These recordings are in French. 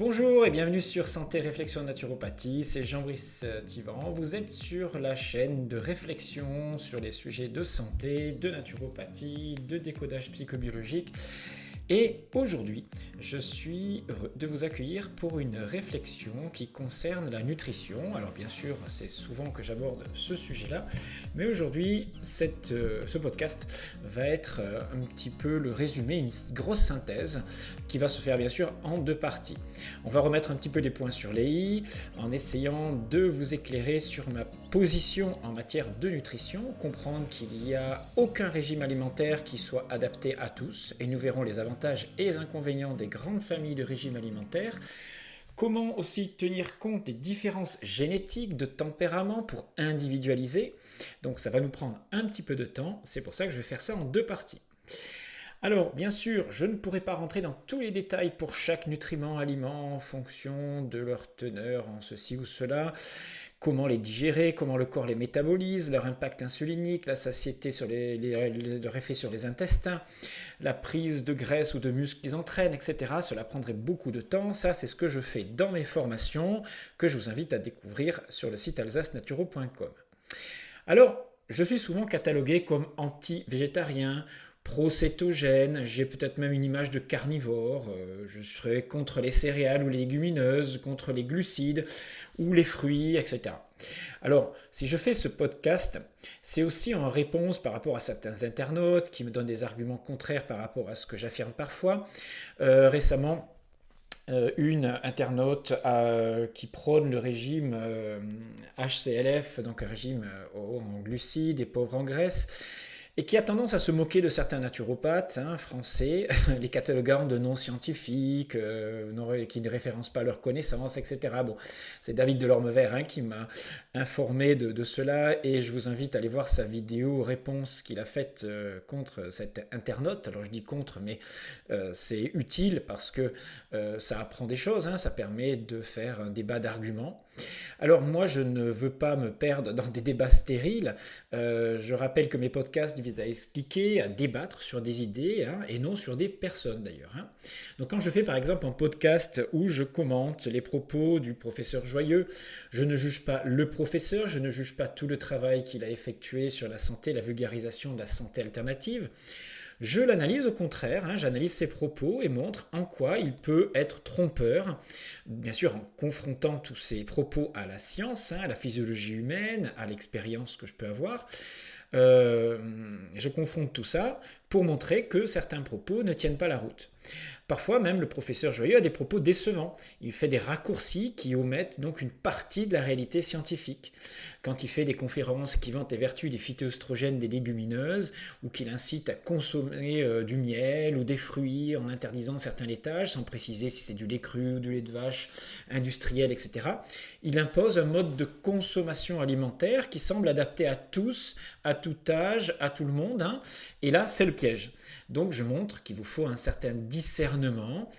Bonjour et bienvenue sur Santé Réflexion Naturopathie, c'est Jean-Brice Thivan. Vous êtes sur la chaîne de réflexion sur les sujets de santé, de naturopathie, de décodage psychobiologique. Et aujourd'hui, je suis heureux de vous accueillir pour une réflexion qui concerne la nutrition. Alors bien sûr, c'est souvent que j'aborde ce sujet-là, mais aujourd'hui, ce podcast va être un petit peu le résumé, une grosse synthèse qui va se faire bien sûr en deux parties. On va remettre un petit peu des points sur les i en essayant de vous éclairer sur ma position en matière de nutrition, comprendre qu'il n'y a aucun régime alimentaire qui soit adapté à tous, et nous verrons les avantages et les inconvénients des grandes familles de régimes alimentaires. Comment aussi tenir compte des différences génétiques, de tempérament pour individualiser. Donc ça va nous prendre un petit peu de temps, c'est pour ça que je vais faire ça en deux parties. Alors, bien sûr, je ne pourrai pas rentrer dans tous les détails pour chaque nutriment, aliment, en fonction de leur teneur en ceci ou cela, comment les digérer, comment le corps les métabolise, leur impact insulinique, la satiété, leur effet sur les intestins, la prise de graisse ou de muscles qu'ils entraînent, etc. Cela prendrait beaucoup de temps. Ça, c'est ce que je fais dans mes formations, que je vous invite à découvrir sur le site alsacenaturo.com. Alors, je suis souvent catalogué comme anti-végétarien, pro-cétogène, j'ai peut-être même une image de carnivore, je serais contre les céréales ou les légumineuses, contre les glucides ou les fruits, etc. Alors, si je fais ce podcast, c'est aussi en réponse par rapport à certains internautes qui me donnent des arguments contraires par rapport à ce que j'affirme parfois. Récemment, une internaute qui prône le régime HCLF, donc un régime haut en glucides et pauvre en graisse, et qui a tendance à se moquer de certains naturopathes français, les cataloguant de non scientifiques, qui ne référencent pas leurs connaissances, etc. Bon, c'est David Delorme-Vert qui m'a informé de cela, et je vous invite à aller voir sa vidéo réponse qu'il a faite contre cet internaute. Alors je dis contre, mais c'est utile parce que ça apprend des choses, ça permet de faire un débat d'arguments. Alors moi, je ne veux pas me perdre dans des débats stériles. Je rappelle que mes podcasts visent à expliquer, à débattre sur des idées, et non sur des personnes d'ailleurs. Donc quand je fais par exemple un podcast où je commente les propos du professeur Joyeux, je ne juge pas le professeur, je ne juge pas tout le travail qu'il a effectué sur la santé, la vulgarisation de la santé alternative. Je l'analyse au contraire, j'analyse ses propos et montre en quoi il peut être trompeur, bien sûr en confrontant tous ses propos à la science, à la physiologie humaine, à l'expérience que je peux avoir. Je confronte tout ça pour montrer que certains propos ne tiennent pas la route. Parfois même le professeur Joyeux a des propos décevants. Il fait des raccourcis qui omettent donc une partie de la réalité scientifique. Quand il fait des conférences qui vantent les vertus des phytoestrogènes des légumineuses ou qu'il incite à consommer du miel ou des fruits en interdisant certains laitages, sans préciser si c'est du lait cru ou du lait de vache industriel, etc., il impose un mode de consommation alimentaire qui semble adapté à tous, à tout âge, à tout le monde. Et là, c'est le piège. Donc je montre qu'il vous faut un certain discernement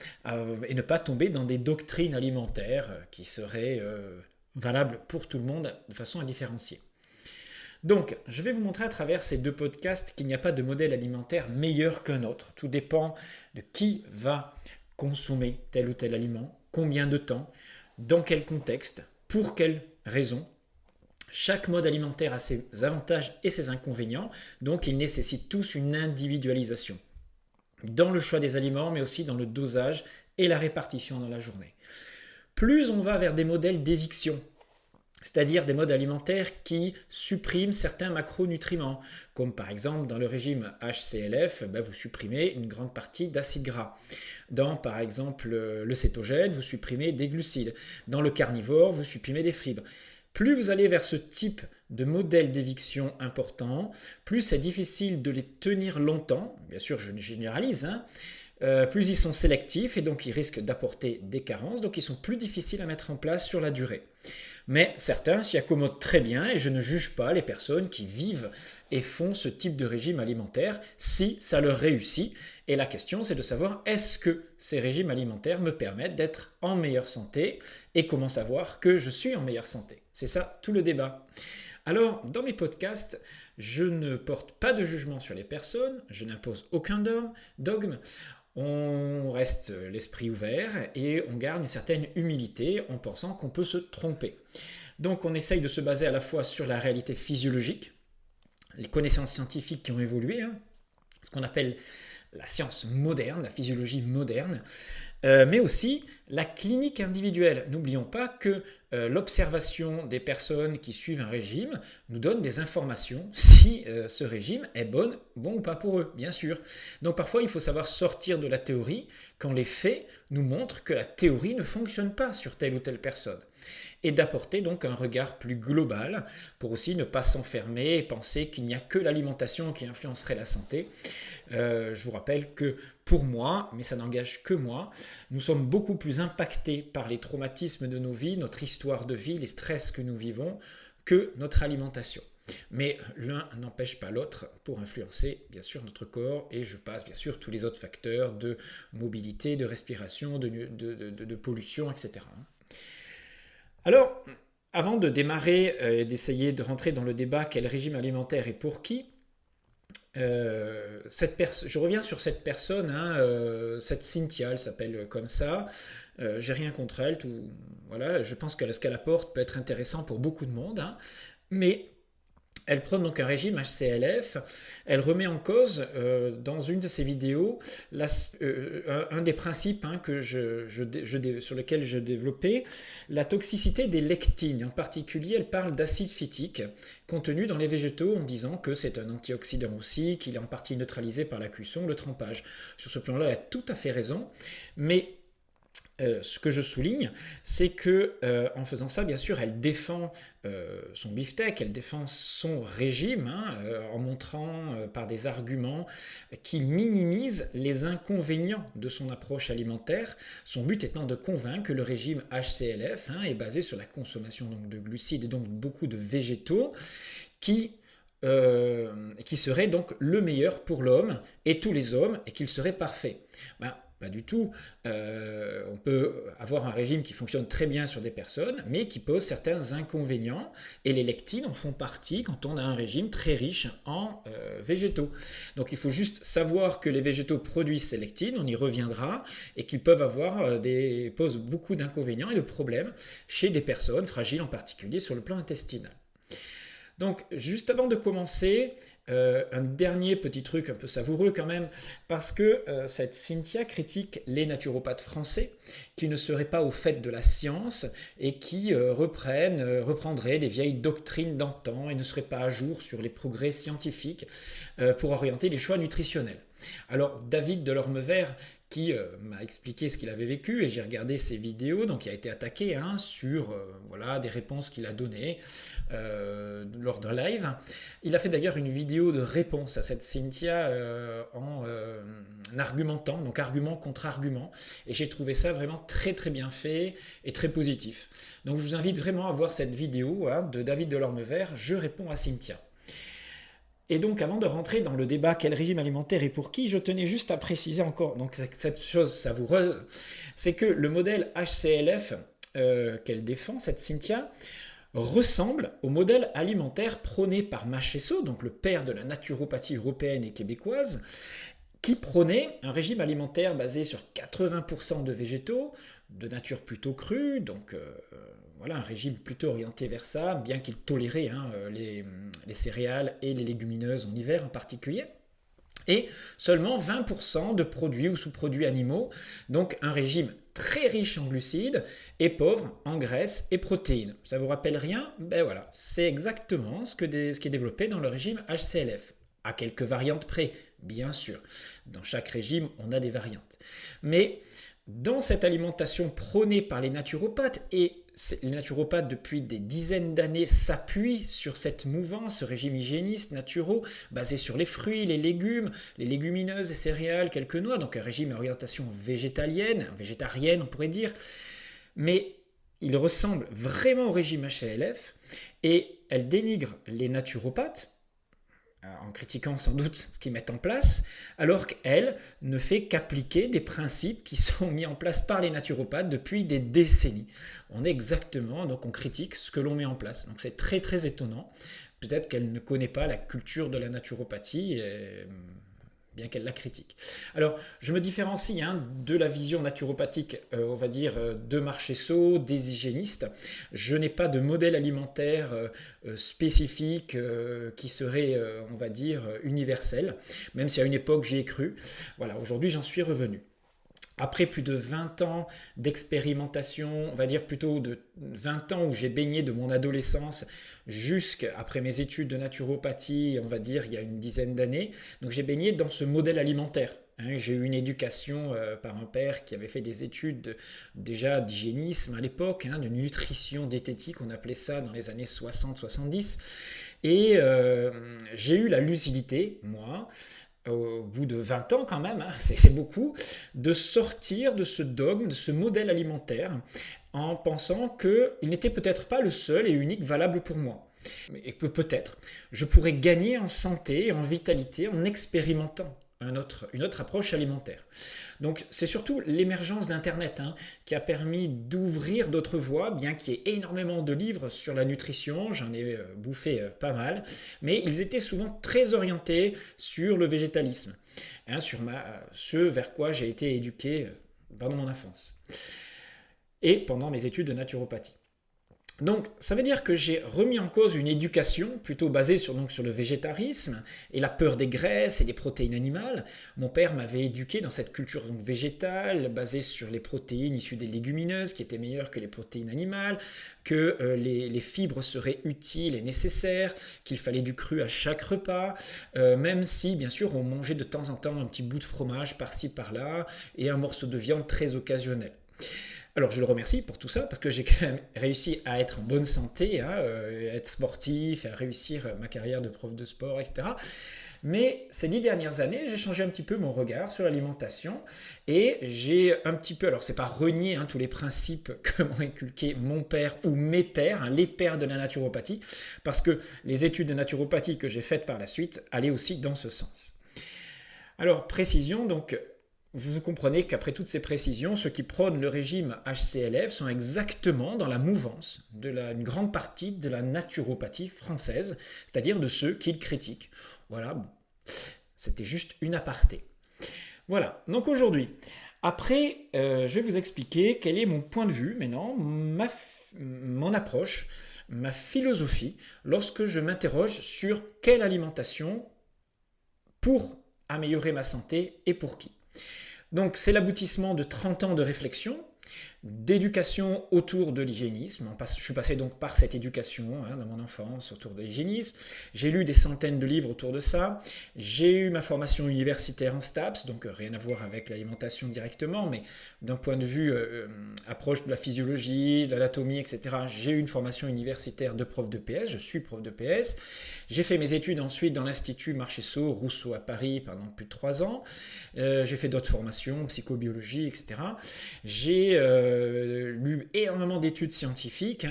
et ne pas tomber dans des doctrines alimentaires qui seraient valables pour tout le monde de façon indifférenciée. Donc je vais vous montrer à travers ces deux podcasts qu'il n'y a pas de modèle alimentaire meilleur qu'un autre. Tout dépend de qui va consommer tel ou tel aliment, combien de temps, dans quel contexte, pour quelles raisons. Chaque mode alimentaire a ses avantages et ses inconvénients, donc ils nécessitent tous une individualisation dans le choix des aliments, mais aussi dans le dosage et la répartition dans la journée. Plus on va vers des modèles d'éviction, c'est-à-dire des modes alimentaires qui suppriment certains macronutriments, comme par exemple dans le régime HCLF, vous supprimez une grande partie d'acides gras. Dans par exemple le cétogène, vous supprimez des glucides. Dans le carnivore, vous supprimez des fibres. Plus vous allez vers ce type de modèle d'éviction important, plus c'est difficile de les tenir longtemps. Bien sûr, je généralise, plus ils sont sélectifs et donc ils risquent d'apporter des carences, donc ils sont plus difficiles à mettre en place sur la durée. Mais certains s'y accommodent très bien et je ne juge pas les personnes qui vivent et font ce type de régime alimentaire si ça leur réussit. Et la question, c'est de savoir est-ce que ces régimes alimentaires me permettent d'être en meilleure santé et comment savoir que je suis en meilleure santé. C'est ça tout le débat. Alors, dans mes podcasts, je ne porte pas de jugement sur les personnes, je n'impose aucun dogme. On reste l'esprit ouvert et on garde une certaine humilité en pensant qu'on peut se tromper. Donc on essaye de se baser à la fois sur la réalité physiologique, les connaissances scientifiques qui ont évolué, hein, ce qu'on appelle la science moderne, la physiologie moderne, mais aussi la clinique individuelle. N'oublions pas que l'observation des personnes qui suivent un régime nous donne des informations si ce régime est bon ou pas pour eux, bien sûr. Donc parfois, il faut savoir sortir de la théorie quand les faits nous montrent que la théorie ne fonctionne pas sur telle ou telle personne. Et d'apporter donc un regard plus global pour aussi ne pas s'enfermer et penser qu'il n'y a que l'alimentation qui influencerait la santé. Je vous rappelle que pour moi, mais ça n'engage que moi, nous sommes beaucoup plus impactés par les traumatismes de nos vies, notre histoire de vie, les stress que nous vivons, que notre alimentation. Mais l'un n'empêche pas l'autre pour influencer bien sûr notre corps, et je passe bien sûr tous les autres facteurs de mobilité, de respiration, de pollution, etc. Alors, avant de démarrer et d'essayer de rentrer dans le débat quel régime alimentaire et pour qui, je reviens sur cette personne, hein, cette Cynthia, elle s'appelle comme ça. J'ai rien contre elle, voilà, je pense que ce qu'elle apporte peut être intéressant pour beaucoup de monde, hein, mais elle prône donc un régime HCLF. Elle remet en cause dans une de ses vidéos un des principes, hein, sur lequel je développais, la toxicité des lectines. En particulier, elle parle d'acide phytique contenu dans les végétaux en disant que c'est un antioxydant aussi, qu'il est en partie neutralisé par la cuisson, le trempage. Sur ce plan-là, elle a tout à fait raison, mais ce que je souligne, c'est que en faisant ça, bien sûr, elle défend son beefsteak, elle défend son régime, hein, en montrant par des arguments qui minimisent les inconvénients de son approche alimentaire. Son but étant de convaincre que le régime HCLF, hein, est basé sur la consommation donc, de glucides et donc beaucoup de végétaux qui serait donc le meilleur pour l'homme et tous les hommes, et qu'il serait parfait. Pas du tout. On peut avoir un régime qui fonctionne très bien sur des personnes, mais qui pose certains inconvénients, et les lectines en font partie quand on a un régime très riche en végétaux. Donc il faut juste savoir que les végétaux produisent ces lectines, on y reviendra, et qu'ils peuvent posent beaucoup d'inconvénients et de problèmes chez des personnes fragiles, en particulier sur le plan intestinal. Donc, juste avant de commencer, un dernier petit truc un peu savoureux quand même, parce que cette Cynthia critique les naturopathes français qui ne seraient pas au fait de la science et qui reprendraient des vieilles doctrines d'antan et ne seraient pas à jour sur les progrès scientifiques pour orienter les choix nutritionnels. Alors, David Delormever, qui m'a expliqué ce qu'il avait vécu, et j'ai regardé ses vidéos, donc il a été attaqué, hein, sur des réponses qu'il a données lors d'un live. Il a fait d'ailleurs une vidéo de réponse à cette Cynthia en argumentant, donc argument contre argument, et j'ai trouvé ça vraiment très très bien fait et très positif. Donc je vous invite vraiment à voir cette vidéo, hein, de David Delormever, je réponds à Cynthia. Et donc, avant de rentrer dans le débat quel régime alimentaire et pour qui, je tenais juste à préciser encore, donc cette chose savoureuse, c'est que le modèle HCLF qu'elle défend, cette Cynthia, ressemble au modèle alimentaire prôné par Machesso, donc le père de la naturopathie européenne et québécoise, qui prônait un régime alimentaire basé sur 80% de végétaux, de nature plutôt crue, donc un régime plutôt orienté vers ça, bien qu'il tolérait, hein, les céréales et les légumineuses en hiver en particulier, et seulement 20% de produits ou sous-produits animaux, donc un régime très riche en glucides et pauvre en graisses et protéines. Ça vous rappelle rien? Ben voilà, c'est exactement ce qui est développé dans le régime HCLF, à quelques variantes près, bien sûr. Dans chaque régime, on a des variantes. Mais dans cette alimentation prônée par les naturopathes, et les naturopathes depuis des dizaines d'années s'appuient sur cette mouvance, ce régime hygiéniste, naturaux, basé sur les fruits, les légumes, les légumineuses et céréales, quelques noix, donc un régime à orientation végétalienne on pourrait dire, mais il ressemble vraiment au régime HCLF, et elle dénigre les naturopathes, en critiquant sans doute ce qu'ils mettent en place, alors qu'elle ne fait qu'appliquer des principes qui sont mis en place par les naturopathes depuis des décennies. Donc on critique ce que l'on met en place. Donc c'est très très étonnant. Peut-être qu'elle ne connaît pas la culture de la naturopathie, bien qu'elle la critique. Alors, je me différencie de la vision naturopathique, on va dire, de Marchesso, des hygiénistes. Je n'ai pas de modèle alimentaire spécifique qui serait, on va dire, universel, même si à une époque j'y ai cru. Voilà, aujourd'hui j'en suis revenu. Après plus de 20 ans d'expérimentation, on va dire plutôt de 20 ans où j'ai baigné de mon adolescence jusqu'après mes études de naturopathie, on va dire il y a une dizaine d'années, donc j'ai baigné dans ce modèle alimentaire. J'ai eu une éducation par un père qui avait fait des études déjà d'hygiénisme à l'époque, de nutrition diététique, on appelait ça dans les années 60-70. Et j'ai eu la lucidité, moi, au bout de 20 ans quand même, c'est beaucoup, de sortir de ce dogme, de ce modèle alimentaire, en pensant qu'il n'était peut-être pas le seul et unique valable pour moi. Et que peut-être je pourrais gagner en santé, en vitalité, en expérimentant une autre approche alimentaire. Donc c'est surtout l'émergence d'Internet qui a permis d'ouvrir d'autres voies, bien qu'il y ait énormément de livres sur la nutrition, j'en ai bouffé pas mal, mais ils étaient souvent très orientés sur le végétalisme, sur ce vers quoi j'ai été éduqué pendant mon enfance et pendant mes études de naturopathie. Donc, ça veut dire que j'ai remis en cause une éducation plutôt basée sur le végétarisme et la peur des graisses et des protéines animales. Mon père m'avait éduqué dans cette culture végétale basée sur les protéines issues des légumineuses qui étaient meilleures que les protéines animales, que les fibres seraient utiles et nécessaires, qu'il fallait du cru à chaque repas, même si, bien sûr, on mangeait de temps en temps un petit bout de fromage par-ci par-là et un morceau de viande très occasionnel. Alors je le remercie pour tout ça parce que j'ai quand même réussi à être en bonne santé, à être sportif, à réussir ma carrière de prof de sport, etc. Mais ces 10 dernières années, j'ai changé un petit peu mon regard sur l'alimentation et j'ai un petit peu, alors c'est pas renier tous les principes que m'ont inculqué mon père ou mes pères, les pères de la naturopathie, parce que les études de naturopathie que j'ai faites par la suite allaient aussi dans ce sens. Alors précision, donc vous comprenez qu'après toutes ces précisions, ceux qui prônent le régime HCLF sont exactement dans la mouvance d'une grande partie de la naturopathie française, c'est-à-dire de ceux qui le critiquent. Voilà, c'était juste une aparté. Voilà, donc aujourd'hui, après, je vais vous expliquer quel est mon point de vue maintenant, mon approche, ma philosophie, lorsque je m'interroge sur quelle alimentation pour améliorer ma santé et pour qui. Donc c'est l'aboutissement de 30 ans de réflexion, d'éducation autour de l'hygiénisme. Je suis passé donc par cette éducation dans mon enfance autour de l'hygiénisme. J'ai lu des centaines de livres autour de ça. J'ai eu ma formation universitaire en STAPS, donc rien à voir avec l'alimentation directement, mais d'un point de vue approche de la physiologie, de l'anatomie, etc. J'ai eu une formation universitaire de prof de PS, je suis prof de PS. J'ai fait mes études ensuite dans l'Institut Marchesso, Rousseau à Paris pendant plus de 3 ans. J'ai fait d'autres formations, psychobiologie, etc. J'ai lu énormément d'études scientifiques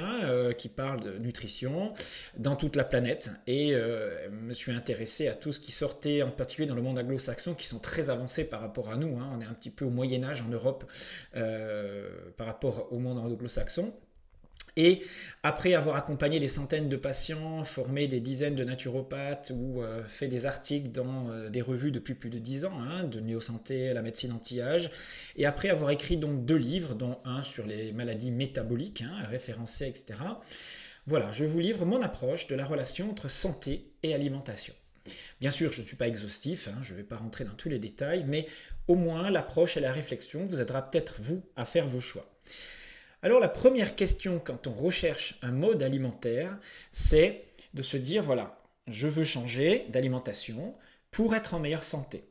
qui parlent de nutrition dans toute la planète et me suis intéressé à tout ce qui sortait en particulier dans le monde anglo-saxon qui sont très avancés par rapport à nous. On est un petit peu au Moyen-Âge en Europe par rapport au monde anglo-saxon. Et après avoir accompagné des centaines de patients, formé des dizaines de naturopathes ou fait des articles dans des revues depuis plus de 10 ans, de Néo-Santé à la médecine anti-âge, et après avoir écrit donc 2 livres, dont un sur les maladies métaboliques, référencés, etc. Voilà, je vous livre mon approche de la relation entre santé et alimentation. Bien sûr, je ne suis pas exhaustif, je ne vais pas rentrer dans tous les détails, mais au moins l'approche et la réflexion vous aidera peut-être vous à faire vos choix. Alors la première question quand on recherche un mode alimentaire, c'est de se dire voilà, je veux changer d'alimentation pour être en meilleure santé.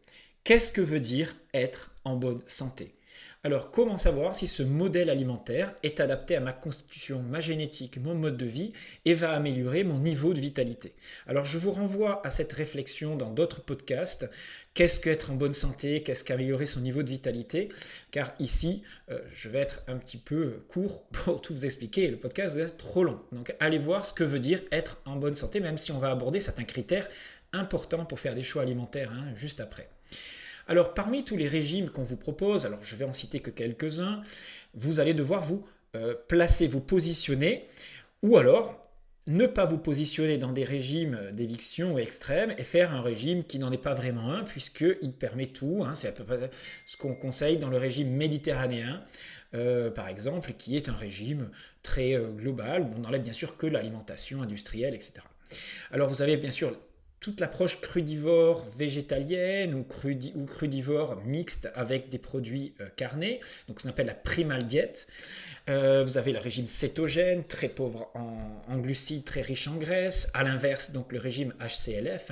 Qu'est-ce que veut dire être en bonne santé ? Alors comment savoir si ce modèle alimentaire est adapté à ma constitution, ma génétique, mon mode de vie et va améliorer mon niveau de vitalité ? Alors je vous renvoie à cette réflexion dans d'autres podcasts. Qu'est-ce qu'être en bonne santé ? Qu'est-ce qu'améliorer son niveau de vitalité ? Car ici, je vais être un petit peu court pour tout vous expliquer et le podcast va être trop long. Donc allez voir ce que veut dire être en bonne santé, même si on va aborder certains critères importants pour faire des choix alimentaires juste après. Alors parmi tous les régimes qu'on vous propose, alors je vais en citer que quelques-uns, vous allez devoir vous placer, vous positionner, ou alors ne pas vous positionner dans des régimes d'éviction extrêmes et faire un régime qui n'en est pas vraiment un, puisqu'il permet tout. C'est à peu près ce qu'on conseille dans le régime méditerranéen, par exemple, qui est un régime très global, où on n'enlève bien sûr que l'alimentation industrielle, etc. Alors vous avez bien sûr toute l'approche crudivore végétalienne ou crudivore mixte avec des produits carnés, donc ce qu'on appelle la primal diet. Vous avez le régime cétogène, très pauvre en glucides, très riche en graisse. À l'inverse, donc le régime HCLF,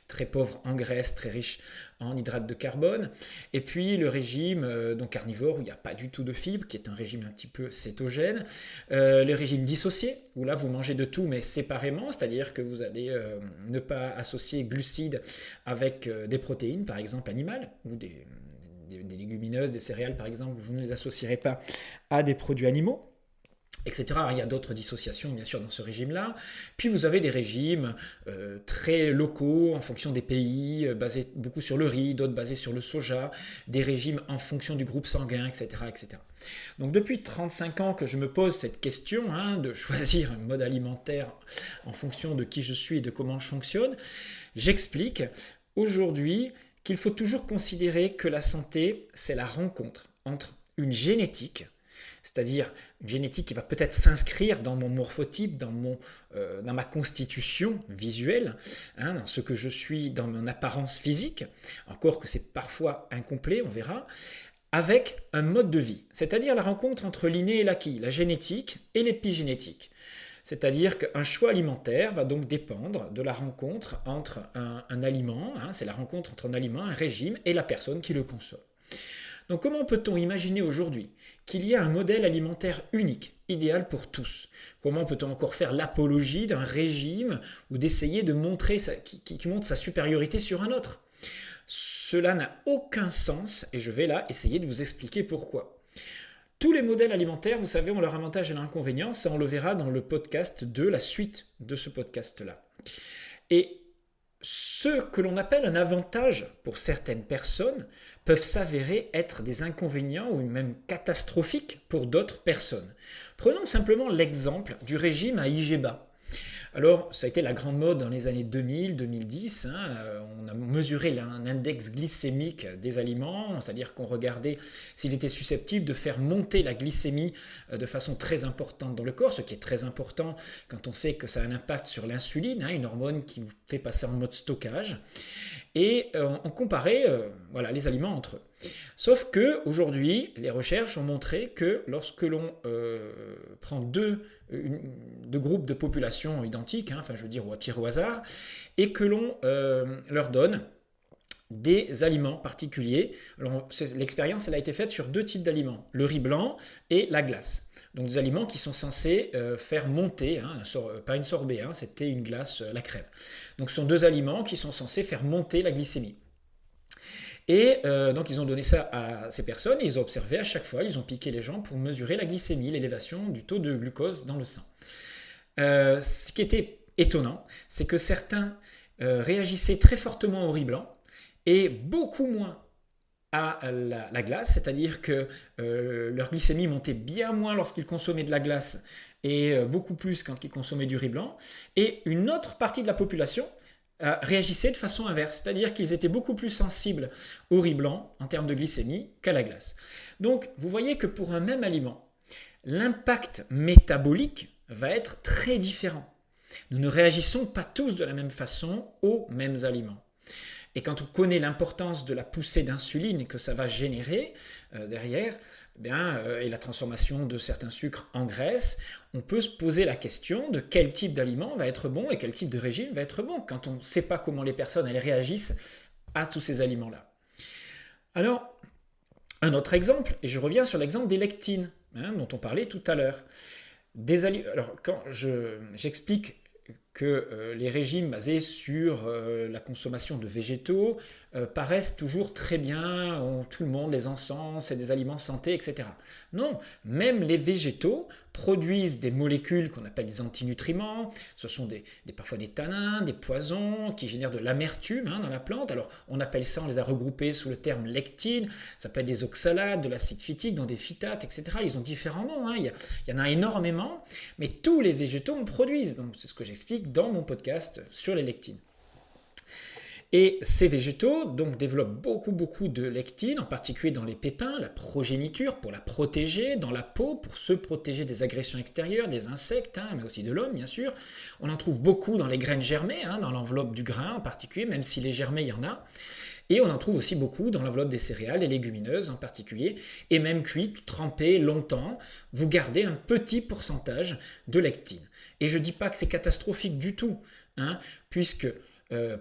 très pauvre en graisse, très riche en hydrates de carbone. Et puis le régime donc carnivore, où il n'y a pas du tout de fibres, qui est un régime un petit peu cétogène. Le régime dissocié, où là vous mangez de tout mais séparément, c'est-à-dire que vous allez ne pas associer glucides avec des protéines, par exemple animales, ou des légumineuses, des céréales par exemple, vous ne les associerez pas à des produits animaux, etc. Alors, il y a d'autres dissociations bien sûr dans ce régime-là. Puis vous avez des régimes très locaux en fonction des pays, basés beaucoup sur le riz, d'autres basés sur le soja, des régimes en fonction du groupe sanguin, etc. etc. Donc depuis 35 ans que je me pose cette question de choisir un mode alimentaire en fonction de qui je suis et de comment je fonctionne, j'explique aujourd'hui qu'il faut toujours considérer que la santé, c'est la rencontre entre une génétique, c'est-à-dire une génétique qui va peut-être s'inscrire dans mon morphotype, dans ma constitution visuelle, dans ce que je suis, dans mon apparence physique, encore que c'est parfois incomplet, on verra, avec un mode de vie, c'est-à-dire la rencontre entre l'inné et l'acquis, la génétique et l'épigénétique. C'est-à-dire qu'un choix alimentaire va donc dépendre de la rencontre entre un aliment, c'est la rencontre entre un aliment, un régime et la personne qui le consomme. Donc comment peut-on imaginer aujourd'hui qu'il y a un modèle alimentaire unique, idéal pour tous? Comment peut-on encore faire l'apologie d'un régime ou d'essayer de montrer qui montre sa supériorité sur un autre? Cela n'a aucun sens et je vais là essayer de vous expliquer pourquoi. Tous les modèles alimentaires, vous savez, ont leur avantage et leur inconvénient. Ça, on le verra dans le podcast 2, la suite de ce podcast-là. Et ce que l'on appelle un avantage pour certaines personnes peuvent s'avérer être des inconvénients ou même catastrophiques pour d'autres personnes. Prenons simplement l'exemple du régime à IG bas. Alors, ça a été la grande mode dans les années 2000-2010. On a mesuré un index glycémique des aliments, c'est-à-dire qu'on regardait s'il était susceptible de faire monter la glycémie de façon très importante dans le corps, ce qui est très important quand on sait que ça a un impact sur l'insuline, une hormone qui vous fait passer en mode stockage. Et on comparait les aliments entre eux. Sauf qu'aujourd'hui, les recherches ont montré que lorsque l'on prend deux groupes de population identiques, ou tirés au hasard, et que l'on leur donne des aliments particuliers. Alors, l'expérience elle a été faite sur deux types d'aliments, le riz blanc et la glace. Donc des aliments qui sont censés faire monter, pas une sorbet, c'était une glace à la crème. Donc ce sont deux aliments qui sont censés faire monter la glycémie. Et donc ils ont donné ça à ces personnes et ils ont observé à chaque fois, ils ont piqué les gens pour mesurer la glycémie, l'élévation du taux de glucose dans le sang. Ce qui était étonnant, c'est que certains réagissaient très fortement au riz blanc et beaucoup moins à la glace, c'est-à-dire que leur glycémie montait bien moins lorsqu'ils consommaient de la glace et beaucoup plus quand ils consommaient du riz blanc. Et une autre partie de la population réagissaient de façon inverse, c'est-à-dire qu'ils étaient beaucoup plus sensibles au riz blanc en termes de glycémie qu'à la glace. Donc vous voyez que pour un même aliment, l'impact métabolique va être très différent. Nous ne réagissons pas tous de la même façon aux mêmes aliments. Et quand on connaît l'importance de la poussée d'insuline que ça va générer derrière, et la transformation de certains sucres en graisse, on peut se poser la question de quel type d'aliment va être bon et quel type de régime va être bon quand on ne sait pas comment les personnes elles réagissent à tous ces aliments-là. Alors, un autre exemple, et je reviens sur l'exemple des lectines dont on parlait tout à l'heure. Alors, quand j'explique que les régimes basés sur la consommation de végétaux paraissent toujours très bien, tout le monde les encense, c'est des aliments santé, etc. Non, même les végétaux produisent des molécules qu'on appelle des antinutriments. Ce sont parfois des tanins, des poisons qui génèrent de l'amertume dans la plante. Alors on appelle ça, on les a regroupés sous le terme lectine. Ça peut être des oxalates, de l'acide phytique, dans des phytates, etc. Ils ont différents noms. Il y en a énormément, mais tous les végétaux en produisent. Donc c'est ce que j'explique dans mon podcast sur les lectines. Et ces végétaux donc, développent beaucoup de lectine, en particulier dans les pépins, la progéniture pour la protéger, dans la peau pour se protéger des agressions extérieures, des insectes, mais aussi de l'homme bien sûr. On en trouve beaucoup dans les graines germées, dans l'enveloppe du grain en particulier, même si les germées il y en a. Et on en trouve aussi beaucoup dans l'enveloppe des céréales, les légumineuses en particulier, et même cuites, trempées longtemps, vous gardez un petit pourcentage de lectine. Et je ne dis pas que c'est catastrophique du tout, puisque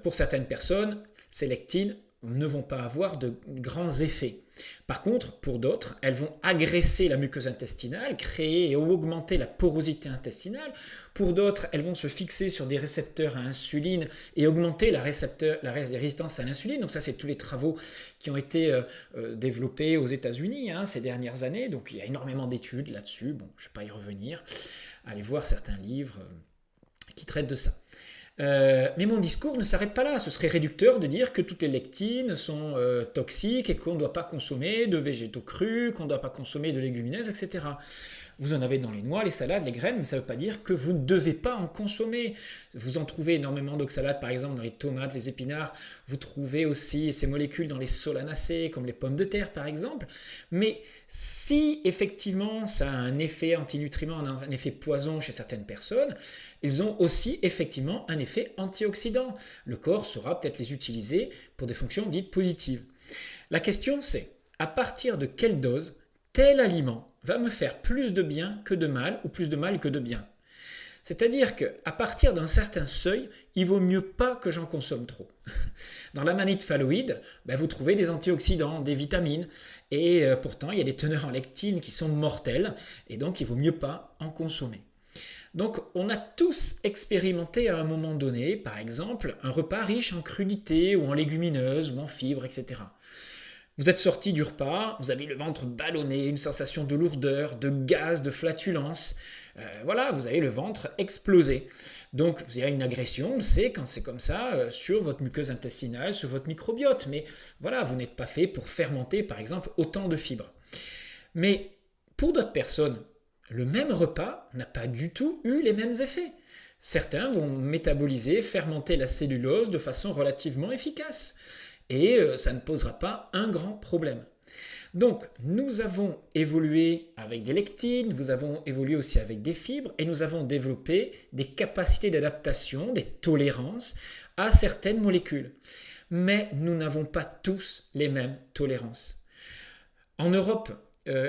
pour certaines personnes, ces lectines ne vont pas avoir de grands effets. Par contre, pour d'autres, elles vont agresser la muqueuse intestinale, créer et augmenter la porosité intestinale. Pour d'autres, elles vont se fixer sur des récepteurs à insuline et augmenter la résistance à l'insuline. Donc ça, c'est tous les travaux qui ont été développés aux États-Unis ces dernières années. Donc il y a énormément d'études là-dessus. Bon, je ne vais pas y revenir. Allez voir certains livres qui traitent de ça. Mais mon discours ne s'arrête pas là. Ce serait réducteur de dire que toutes les lectines sont toxiques et qu'on ne doit pas consommer de végétaux crus, qu'on ne doit pas consommer de légumineuses, etc. Vous en avez dans les noix, les salades, les graines, mais ça ne veut pas dire que vous ne devez pas en consommer. Vous en trouvez énormément d'oxalates, par exemple, dans les tomates, les épinards. Vous trouvez aussi ces molécules dans les solanacées, comme les pommes de terre, par exemple. Mais si, effectivement, ça a un effet antinutriment, un effet poison chez certaines personnes, ils ont aussi, effectivement, un effet antioxydant. Le corps saura peut-être les utiliser pour des fonctions dites positives. La question, c'est, à partir de quelle dose tel aliment va me faire plus de bien que de mal ou plus de mal que de bien. C'est-à-dire qu'à partir d'un certain seuil, il vaut mieux pas que j'en consomme trop. Dans l'amanite phalloïde, vous trouvez des antioxydants, des vitamines, et pourtant il y a des teneurs en lectine qui sont mortelles, et donc il vaut mieux pas en consommer. Donc on a tous expérimenté à un moment donné, par exemple, un repas riche en crudités ou en légumineuses ou en fibres, etc. Vous êtes sorti du repas, vous avez le ventre ballonné, une sensation de lourdeur, de gaz, de flatulence. Vous avez le ventre explosé. Donc, vous avez une agression, on le sait quand c'est comme ça, sur votre muqueuse intestinale, sur votre microbiote. Mais voilà, vous n'êtes pas fait pour fermenter, par exemple, autant de fibres. Mais pour d'autres personnes, le même repas n'a pas du tout eu les mêmes effets. Certains vont métaboliser, fermenter la cellulose de façon relativement efficace. Et ça ne posera pas un grand problème. Donc, nous avons évolué avec des lectines, nous avons évolué aussi avec des fibres et nous avons développé des capacités d'adaptation, des tolérances à certaines molécules. Mais nous n'avons pas tous les mêmes tolérances. En Europe,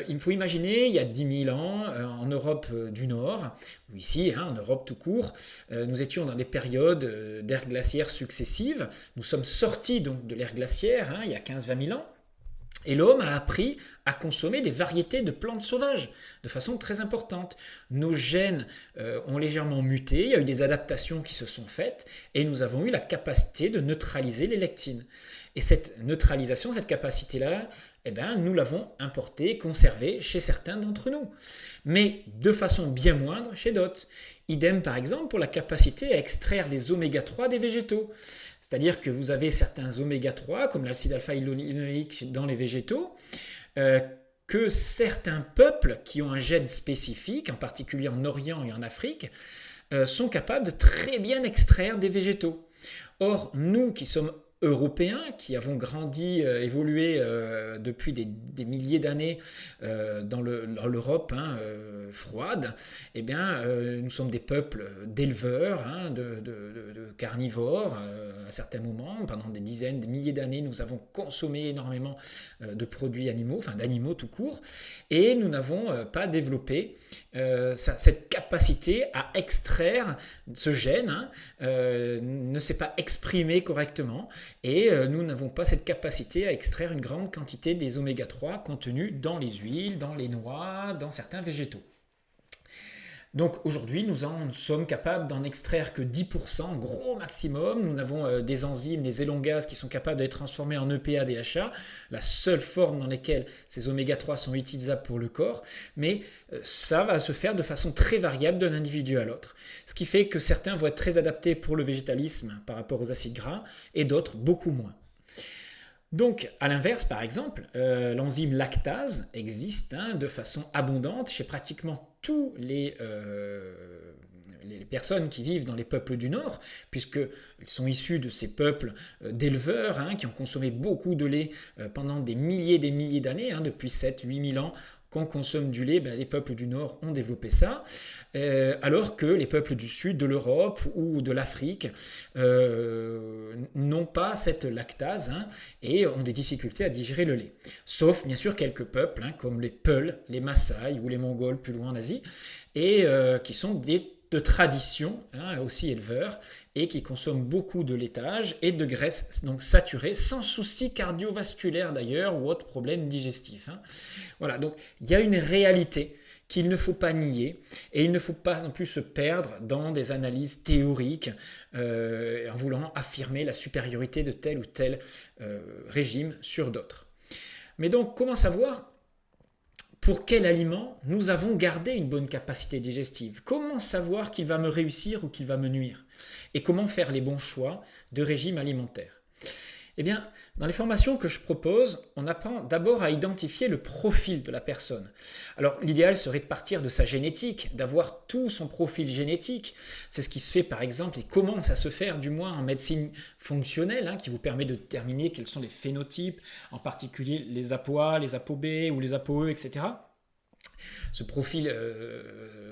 il faut imaginer, il y a 10 000 ans, en Europe du Nord, ou ici, en Europe tout court, nous étions dans des périodes d'ères glaciaires successives. Nous sommes sortis donc de l'ère glaciaire, il y a 15-20 000 ans, et l'homme a appris à consommer des variétés de plantes sauvages de façon très importante. Nos gènes ont légèrement muté, il y a eu des adaptations qui se sont faites, et nous avons eu la capacité de neutraliser les lectines. Et cette neutralisation, cette capacité-là, nous l'avons importée, conservée chez certains d'entre nous, mais de façon bien moindre chez d'autres. Idem par exemple pour la capacité à extraire les oméga 3 des végétaux. C'est-à-dire que vous avez certains oméga 3, comme l'acide alpha-linoléique dans les végétaux, que certains peuples qui ont un gène spécifique, en particulier en Orient et en Afrique, sont capables de très bien extraire des végétaux. Or, nous qui sommes Européens, qui avons grandi, évolué depuis des milliers d'années dans l'Europe froide, nous sommes des peuples d'éleveurs, de carnivores. À certains moments, pendant des dizaines, des milliers d'années, nous avons consommé énormément de produits animaux, d'animaux tout court, et nous n'avons pas développé cette capacité à extraire ce gène, ne s'est pas exprimé correctement. Et nous n'avons pas cette capacité à extraire une grande quantité des oméga 3 contenus dans les huiles, dans les noix, dans certains végétaux. Donc aujourd'hui, nous sommes capables d'en extraire que 10%, gros maximum. Nous avons des enzymes, des élongases qui sont capables d'être transformées en EPA, DHA, la seule forme dans laquelle ces oméga 3 sont utilisables pour le corps. Mais ça va se faire de façon très variable d'un individu à l'autre. Ce qui fait que certains vont être très adaptés pour le végétalisme par rapport aux acides gras et d'autres beaucoup moins. Donc, à l'inverse, par exemple, l'enzyme lactase existe de façon abondante chez pratiquement tous les personnes qui vivent dans les peuples du Nord, puisqu'ils sont issus de ces peuples d'éleveurs qui ont consommé beaucoup de lait pendant des milliers d'années, depuis 7-8 000 ans. Qu'on consomme du lait, les peuples du Nord ont développé ça, alors que les peuples du Sud, de l'Europe ou de l'Afrique n'ont pas cette lactase et ont des difficultés à digérer le lait. Sauf bien sûr quelques peuples comme les Peuls, les Maasai ou les Mongols plus loin en Asie, et qui sont de tradition, aussi éleveurs, et qui consomment beaucoup de laitage et de graisse donc saturée, sans souci cardiovasculaire d'ailleurs ou autre problème digestif. Voilà, donc il y a une réalité qu'il ne faut pas nier et il ne faut pas non plus se perdre dans des analyses théoriques en voulant affirmer la supériorité de tel ou tel régime sur d'autres. Mais donc comment savoir pour quel aliment nous avons gardé une bonne capacité digestive? Comment savoir qu'il va me réussir ou qu'il va me nuire? Et comment faire les bons choix de régime alimentaire? Eh bien, dans les formations que je propose, on apprend d'abord à identifier le profil de la personne. Alors, l'idéal serait de partir de sa génétique, d'avoir tout son profil génétique. C'est ce qui se fait par exemple, et commence à se faire du moins en médecine fonctionnelle, qui vous permet de déterminer quels sont les phénotypes, en particulier les ApoA, les ApoB ou les ApoE, etc. Ce profil,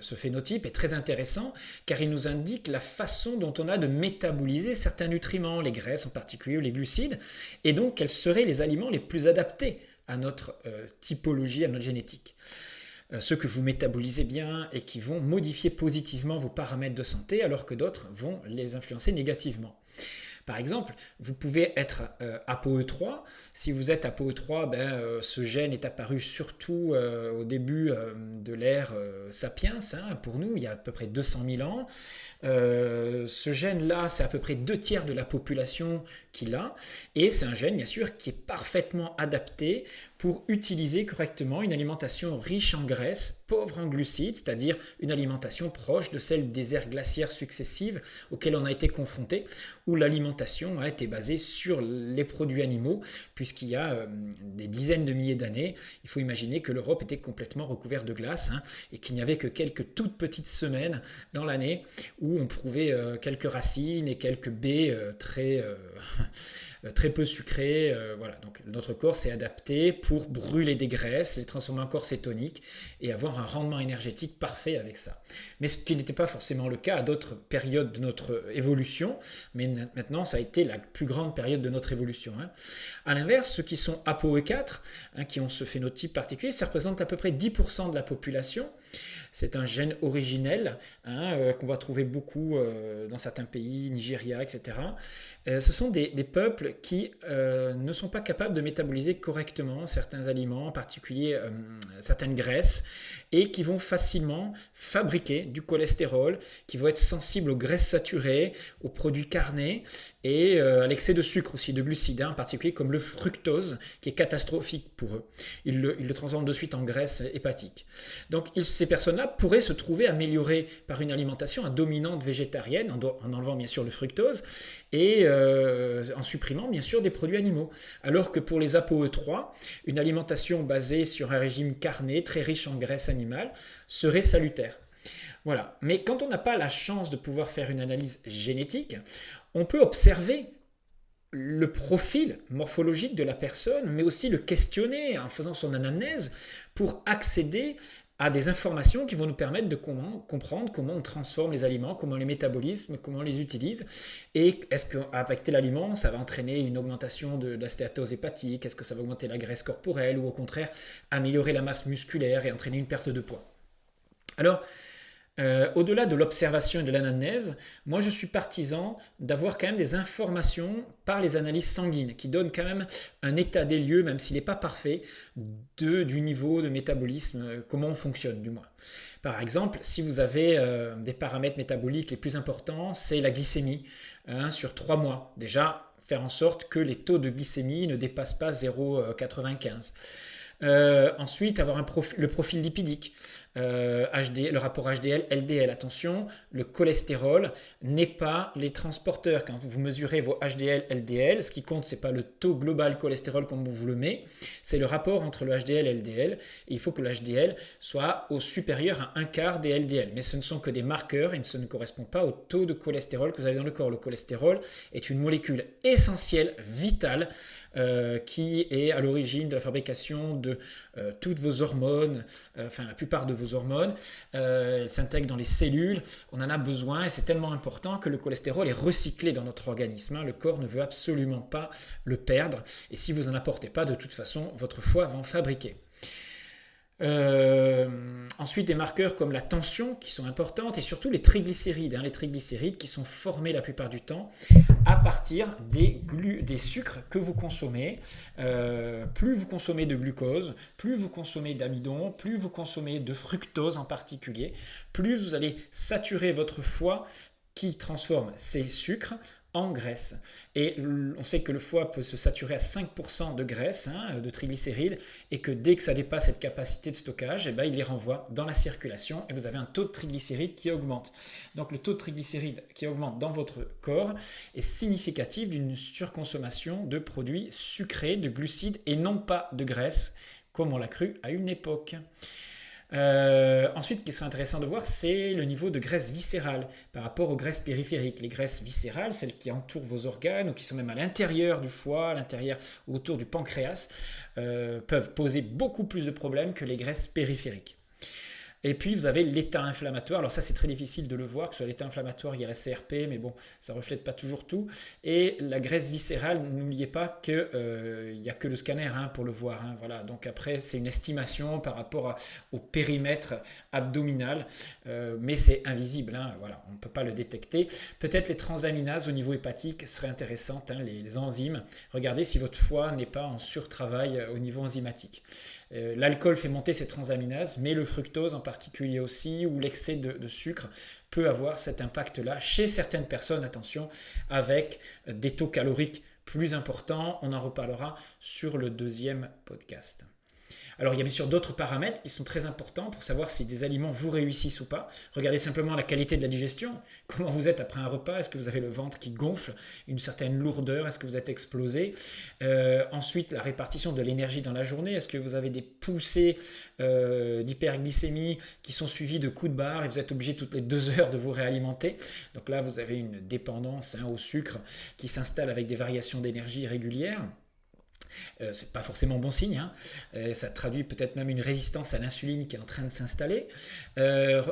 ce phénotype est très intéressant car il nous indique la façon dont on a de métaboliser certains nutriments, les graisses en particulier ou les glucides, et donc quels seraient les aliments les plus adaptés à notre typologie, à notre génétique. Ceux que vous métabolisez bien et qui vont modifier positivement vos paramètres de santé alors que d'autres vont les influencer négativement. Par exemple, vous pouvez être ApoE3. Si vous êtes ApoE3, ce gène est apparu surtout au début de l'ère Sapiens. Pour nous, il y a à peu près 200 000 ans. Ce gène-là, c'est à peu près 2/3 de la population qui l'a. Et c'est un gène, bien sûr, qui est parfaitement adapté pour utiliser correctement une alimentation riche en graisse, pauvre en glucides, c'est-à-dire une alimentation proche de celle des ères glaciaires successives auxquelles on a été confronté, où l'alimentation a été basée sur les produits animaux, puisqu'il y a des dizaines de milliers d'années, il faut imaginer que l'Europe était complètement recouverte de glace et qu'il n'y avait que quelques toutes petites semaines dans l'année où on trouvait quelques racines et quelques baies très peu sucrées. Voilà. Donc notre corps s'est adapté pour brûler des graisses, les transformer en corps cétonique et avoir un rendement énergétique parfait avec ça. Mais ce qui n'était pas forcément le cas à d'autres périodes de notre évolution, mais maintenant ça a été la plus grande période de notre évolution. A l'inverse, ceux qui sont ApoE4, qui ont ce phénotype particulier, ça représente à peu près 10% de la population. C'est un gène originel qu'on va trouver beaucoup dans certains pays, Nigeria, etc. Ce sont des peuples qui ne sont pas capables de métaboliser correctement certains aliments, en particulier certaines graisses, et qui vont facilement fabriquer du cholestérol, qui vont être sensibles aux graisses saturées, aux produits carnés, et à l'excès de sucre aussi, de glucides, en particulier comme le fructose, qui est catastrophique pour eux. Ils le transforment de suite en graisse hépatique. Donc ces personnes-là pourraient se trouver améliorées par une alimentation à dominante végétarienne, en enlevant bien sûr le fructose, et en supprimant bien sûr des produits animaux. Alors que pour les ApoE3, une alimentation basée sur un régime carné, très riche en graisse animale, serait salutaire. Voilà. Mais quand on n'a pas la chance de pouvoir faire une analyse génétique, on peut observer le profil morphologique de la personne, mais aussi le questionner en faisant son anamnèse pour accéder à des informations qui vont nous permettre de comprendre comment on transforme les aliments, comment on les métabolise, comment on les utilise, et est-ce qu'avec tel aliment, ça va entraîner une augmentation de la stéatose hépatique, est-ce que ça va augmenter la graisse corporelle, ou au contraire améliorer la masse musculaire et entraîner une perte de poids. Alors, Au-delà de l'observation et de l'anamnèse, moi je suis partisan d'avoir quand même des informations par les analyses sanguines qui donnent quand même un état des lieux, même s'il n'est pas parfait, du niveau de métabolisme, comment on fonctionne du moins. Par exemple, si vous avez des paramètres métaboliques les plus importants, c'est la glycémie sur 3 mois. Déjà, faire en sorte que les taux de glycémie ne dépassent pas 0,95. Ensuite, avoir le profil lipidique, le rapport HDL-LDL. Attention, le cholestérol n'est pas les transporteurs. Quand vous mesurez vos HDL-LDL, ce qui compte, ce n'est pas le taux global cholestérol comme vous le mettez, c'est le rapport entre le HDL et LDL. Et il faut que le HDL soit au supérieur à un quart des LDL. Mais ce ne sont que des marqueurs et ce ne correspond pas au taux de cholestérol que vous avez dans le corps. Le cholestérol est une molécule essentielle, vitale, qui est à l'origine de la fabrication de toutes vos hormones, enfin la plupart de vos hormones. Elles s'intègrent dans les cellules, on en a besoin et c'est tellement important que le cholestérol est recyclé dans notre organisme. Le corps ne veut absolument pas le perdre et si vous n'en apportez pas, de toute façon, votre foie va en fabriquer. Ensuite, des marqueurs comme la tension qui sont importantes et surtout les triglycérides. Les triglycérides qui sont formés la plupart du temps à partir des sucres que vous consommez. Plus vous consommez de glucose, plus vous consommez d'amidon, plus vous consommez de fructose en particulier, plus vous allez saturer votre foie qui transforme ces sucres en graisse. Et on sait que le foie peut se saturer à 5% de graisse, de triglycérides, et que dès que ça dépasse cette capacité de stockage, il les renvoie dans la circulation et vous avez un taux de triglycérides qui augmente. Donc le taux de triglycérides qui augmente dans votre corps est significatif d'une surconsommation de produits sucrés, de glucides et non pas de graisse, comme on l'a cru à une époque. Ensuite, ce qui serait intéressant de voir, c'est le niveau de graisse viscérale par rapport aux graisses périphériques. Les graisses viscérales, celles qui entourent vos organes ou qui sont même à l'intérieur du foie, à l'intérieur ou autour du pancréas, peuvent poser beaucoup plus de problèmes que les graisses périphériques. Et puis vous avez l'état inflammatoire. Alors ça c'est très difficile de le voir, que ce soit l'état inflammatoire, il y a la CRP, mais bon, ça ne reflète pas toujours tout. Et la graisse viscérale, n'oubliez pas qu'il n'y a que le scanner pour le voir. Voilà. Donc après c'est une estimation par rapport au périmètre abdominal, mais c'est invisible. Voilà, on ne peut pas le détecter. Peut-être les transaminases au niveau hépatique seraient intéressantes, les enzymes. Regardez si votre foie n'est pas en surtravail au niveau enzymatique. L'alcool fait monter ces transaminases, mais le fructose en particulier aussi, ou l'excès de sucre peut avoir cet impact-là chez certaines personnes, attention, avec des taux caloriques plus importants. On en reparlera sur le deuxième podcast. Alors il y a bien sûr d'autres paramètres qui sont très importants pour savoir si des aliments vous réussissent ou pas. Regardez simplement la qualité de la digestion. Comment vous êtes après un repas? Est-ce que vous avez le ventre qui gonfle, une certaine lourdeur? Est-ce que vous êtes explosé? Ensuite, la répartition de l'énergie dans la journée. Est-ce que vous avez des poussées d'hyperglycémie qui sont suivies de coups de barre et vous êtes obligé toutes les 2 heures de vous réalimenter? Donc là, vous avez une dépendance au sucre qui s'installe avec des variations d'énergie régulières. C'est pas forcément bon signe, ça traduit peut-être même une résistance à l'insuline qui est en train de s'installer.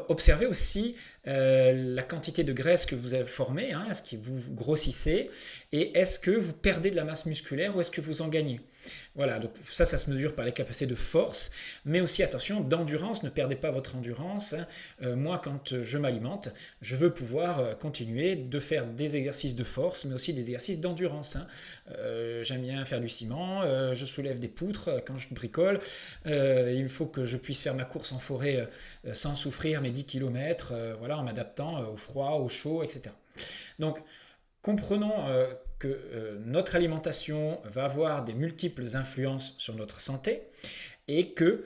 Observez aussi la quantité de graisse que vous avez formée, est-ce que vous grossissez et est-ce que vous perdez de la masse musculaire ou est-ce que vous en gagnez? Voilà, donc ça se mesure par les capacités de force, mais aussi attention, d'endurance, ne perdez pas votre endurance. Moi, quand je m'alimente, je veux pouvoir continuer de faire des exercices de force, mais aussi des exercices d'endurance. J'aime bien faire du ciment, je soulève des poutres quand je bricole. Il faut que je puisse faire ma course en forêt sans souffrir mes 10 km, voilà, en m'adaptant au froid, au chaud, etc. Donc, comprenons que notre alimentation va avoir des multiples influences sur notre santé et qu'il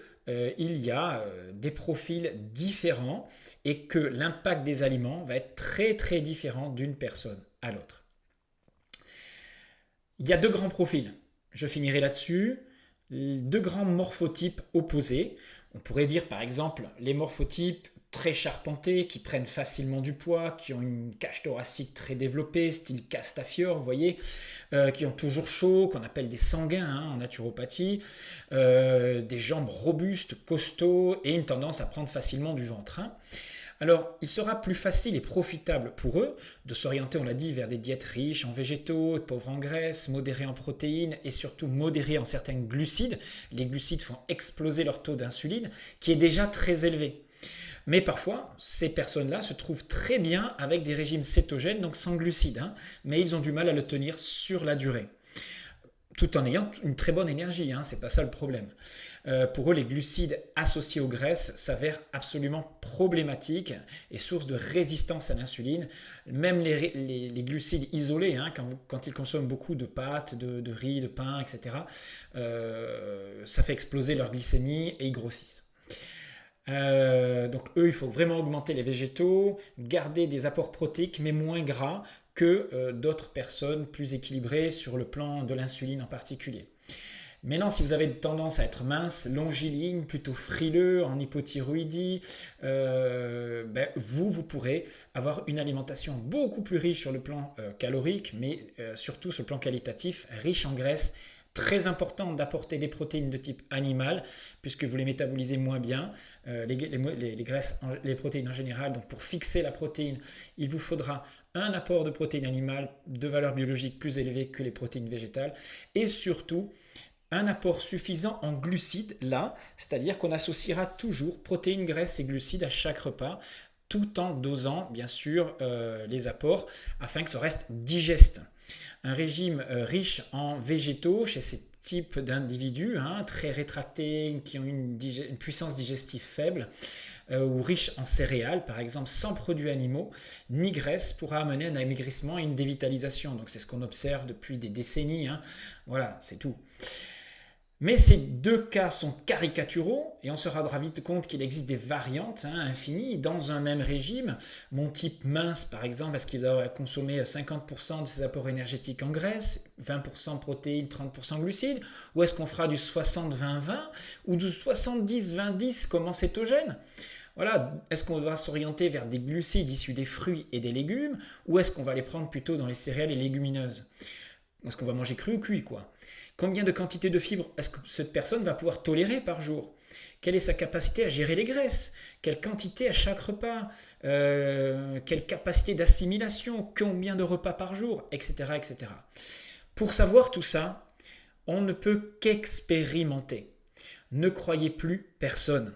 y a des profils différents et que l'impact des aliments va être très très différent d'une personne à l'autre. Il y a 2 grands profils, je finirai là-dessus, 2 grands morphotypes opposés. On pourrait dire par exemple les morphotypes très charpentés, qui prennent facilement du poids, qui ont une cage thoracique très développée, style Castafiore, vous voyez, qui ont toujours chaud, qu'on appelle des sanguins en naturopathie, des jambes robustes, costauds et une tendance à prendre facilement du ventre. Alors, il sera plus facile et profitable pour eux de s'orienter, on l'a dit, vers des diètes riches en végétaux, pauvres en graisses, modérées en protéines et surtout modérées en certains glucides. Les glucides font exploser leur taux d'insuline, qui est déjà très élevé. Mais parfois, ces personnes-là se trouvent très bien avec des régimes cétogènes, donc sans glucides, hein, mais ils ont du mal à le tenir sur la durée, tout en ayant une très bonne énergie, hein, c'est pas ça le problème. Pour eux, les glucides associés aux graisses s'avèrent absolument problématiques et source de résistance à l'insuline. Même les glucides isolés, hein, quand ils consomment beaucoup de pâtes, de riz, de pain, etc., ça fait exploser leur glycémie et ils grossissent. Donc eux, il faut vraiment augmenter les végétaux, garder des apports protéiques mais moins gras que d'autres personnes plus équilibrées sur le plan de l'insuline en particulier. Maintenant, si vous avez tendance à être mince, longiligne, plutôt frileux, en hypothyroïdie, vous pourrez avoir une alimentation beaucoup plus riche sur le plan calorique, mais surtout sur le plan qualitatif, riche en graisse. Très important d'apporter des protéines de type animal, puisque vous les métabolisez moins bien, les graisses, les protéines en général. Donc pour fixer la protéine, il vous faudra un apport de protéines animales de valeur biologique plus élevée que les protéines végétales, et surtout un apport suffisant en glucides là, c'est-à-dire qu'on associera toujours protéines, graisses et glucides à chaque repas, tout en dosant bien sûr les apports afin que ça reste digeste. Un régime riche en végétaux chez ces types d'individus, hein, très rétractés, qui ont une puissance digestive faible, ou riche en céréales, par exemple, sans produits animaux, ni graisse, pourra amener un amaigrissement et une dévitalisation. Donc c'est ce qu'on observe depuis des décennies. Hein. Voilà, c'est tout. Mais ces deux cas sont caricaturaux et on se rendra vite compte qu'il existe des variantes infinies dans un même régime. Mon type mince, par exemple, est-ce qu'il doit consommer 50% de ses apports énergétiques en graisse, 20% protéines, 30% glucides, ou est-ce qu'on fera du 60-20-20 ou du 70-20-10 comme en cétogène? Voilà, est-ce qu'on va s'orienter vers des glucides issus des fruits et des légumes, ou est-ce qu'on va les prendre plutôt dans les céréales et légumineuses? Est-ce qu'on va manger cru ou cuit, quoi? Combien de quantité de fibres est-ce que cette personne va pouvoir tolérer par jour? Quelle est sa capacité à gérer les graisses? Quelle quantité à chaque repas? Quelle capacité d'assimilation? Combien de repas par jour? Etc., etc. Pour savoir tout ça, on ne peut qu'expérimenter. Ne croyez plus personne.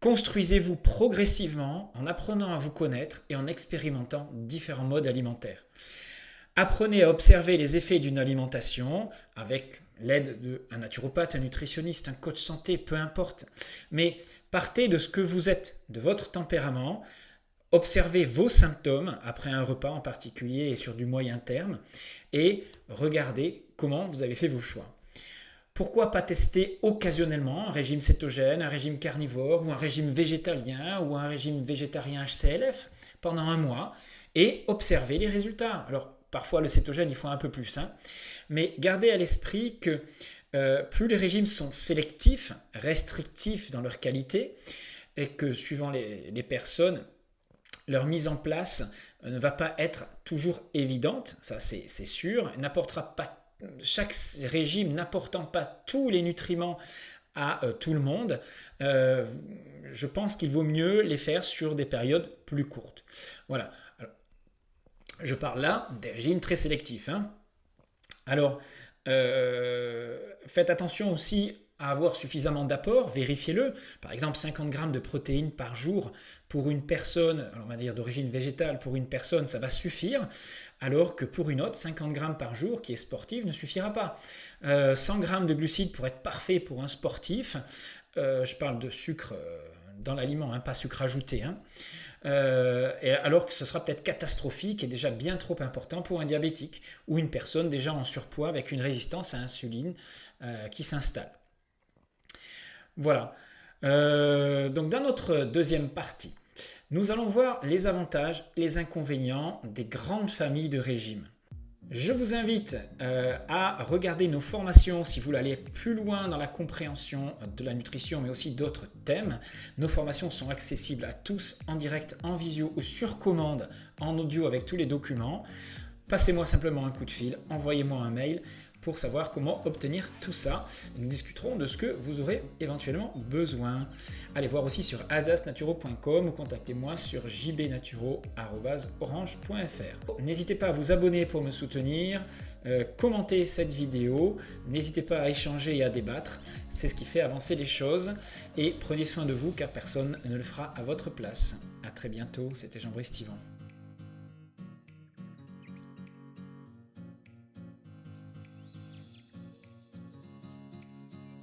Construisez-vous progressivement en apprenant à vous connaître et en expérimentant différents modes alimentaires. Apprenez à observer les effets d'une alimentation avec l'aide d'un naturopathe, un nutritionniste, un coach santé, peu importe. Mais partez de ce que vous êtes, de votre tempérament. Observez vos symptômes après un repas en particulier et sur du moyen terme et regardez comment vous avez fait vos choix. Pourquoi pas tester occasionnellement un régime cétogène, un régime carnivore ou un régime végétalien ou un régime végétarien HCLF pendant un mois et observer les résultats. Alors, parfois, le cétogène, il faut un peu plus. Hein. Mais gardez à l'esprit que plus les régimes sont sélectifs, restrictifs dans leur qualité, et que suivant les personnes, leur mise en place ne va pas être toujours évidente, ça c'est sûr, n'apportera pas, chaque régime n'apportant pas tous les nutriments à tout le monde, je pense qu'il vaut mieux les faire sur des périodes plus courtes. Voilà. Alors, je parle là des régimes très sélectifs. Hein. Alors, faites attention aussi à avoir suffisamment d'apports, vérifiez-le. Par exemple, 50 grammes de protéines par jour pour une personne, alors on va dire d'origine végétale, pour une personne, ça va suffire, alors que pour une autre, 50 grammes par jour qui est sportive ne suffira pas. 100 grammes de glucides pour être parfait pour un sportif, je parle de sucre dans l'aliment, hein, pas sucre ajouté, hein. Et alors que ce sera peut-être catastrophique et déjà bien trop important pour un diabétique ou une personne déjà en surpoids avec une résistance à l'insuline qui s'installe. Voilà. Donc dans notre deuxième partie, nous allons voir les avantages et les inconvénients des grandes familles de régimes. Je vous invite à regarder nos formations si vous voulez aller plus loin dans la compréhension de la nutrition, mais aussi d'autres thèmes. Nos formations sont accessibles à tous en direct, en visio ou sur commande, en audio avec tous les documents. Passez-moi simplement un coup de fil, envoyez-moi un mail pour savoir comment obtenir tout ça. Nous discuterons de ce que vous aurez éventuellement besoin. Allez voir aussi sur asasnaturo.com ou contactez-moi sur jbnaturo@orange.fr. N'hésitez pas à vous abonner pour me soutenir, commentez cette vidéo, n'hésitez pas à échanger et à débattre, c'est ce qui fait avancer les choses et prenez soin de vous car personne ne le fera à votre place. A très bientôt, c'était Jean-Brice Thivan.